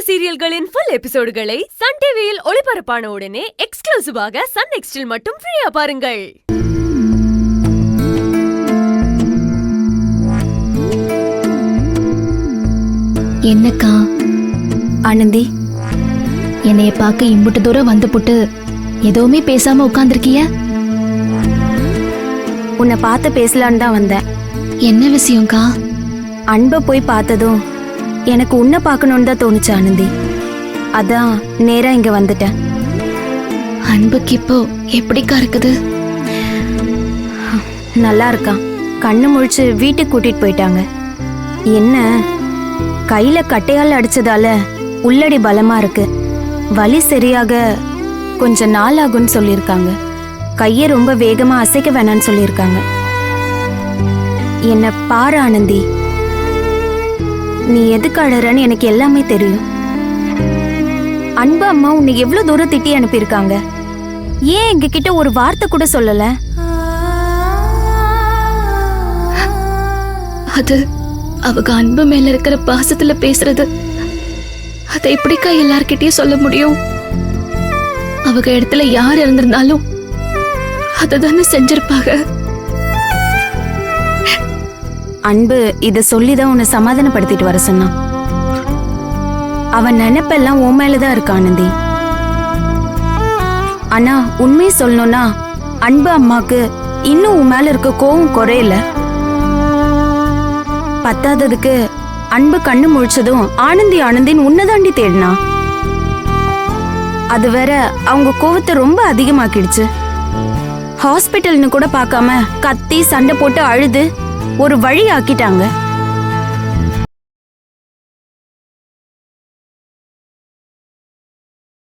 சீரியல்களின் full எபிசோடுகளை Sun டிவியில் ஒளிபரப்பான உடனே எக்ஸ்க்ளூசிவாக சன் நெக்ஸ்டில் மட்டும் ஃப்ரீயா பாருங்கள். என்னக்கா ஆனந்தி, என்னைய பார்க்க இம்புட்டு தூரம் வந்து புட்டு எதுவுமே பேசாம உட்கார்ந்திருக்கிய? உன்னை பார்த்து பேசலான்னு தான் வந்தேன். என்ன விஷயம்க்கா? அன்பை போய் பார்த்ததும் எனக்கு உன்னை பார்க்கணுன்னு தான் தோணுச்சு ஆனந்தி. அதான் நேரா இங்க வந்துட்டேன். அன்புக்கு இப்போ எப்படிக்கா இருக்குது? நல்லா இருக்கான். கண்ணு முழிச்சு வீட்டுக்கு கூட்டிட்டு போயிட்டாங்க. என்ன கையில கட்டையால் அடிச்சதால உள்ளடி பலமா இருக்கு. வலி சரியாக கொஞ்சம் நாள் ஆகும்னு சொல்லியிருக்காங்க. கையை ரொம்ப வேகமா அசைக்க வேணான்னு சொல்லியிருக்காங்க. என்ன பாரு ஆனந்தி, நீ எதுக்கு அழறன்னு எனக்கு எல்லாமே தெரியும். அன்பு அம்மா உன்னை எவ்வளவு தூரம் திட்டி அனுப்பியிருக்காங்க. ஏன் எங்க கிட்ட ஒரு வார்த்தை கூட சொல்லல? அது அவங்க அன்பு மேல இருக்கிற பாசத்துல பேசுறது. அதை எப்படிக்கா எல்லார்கிட்டயும் சொல்ல முடியும்? அவங்க இடத்துல யார் இருந்திருந்தாலும் அததானே செஞ்சிருப்பாங்க. அன்பு இத சொல்லிதான் உன்னை சமாதானப்படுத்திட்டு வர சொன்னான். அவன் நினைப்பெல்லாம் உன் மேலதான் இருக்கு ஆனந்தி. ஆனா உண்மையை சொல்லணும்னா அன்பு அம்மாக்கு இன்னும் உன் மேல இருக்க கோவம் குறையல. பத்தாததுக்கு அன்பு கண்ணு முழிச்சதும் ஆனந்தி ஆனந்தின்னு உன்னதாண்டி தேடினா. அது வேற அவங்க கோவத்தை ரொம்ப அதிகமாக்கிடுச்சு. ஹாஸ்பிட்டல்னு கூட பார்க்காம கத்தி சண்டை போட்டு அழுது ஒரு வழி ஆக்கிட்டாங்க.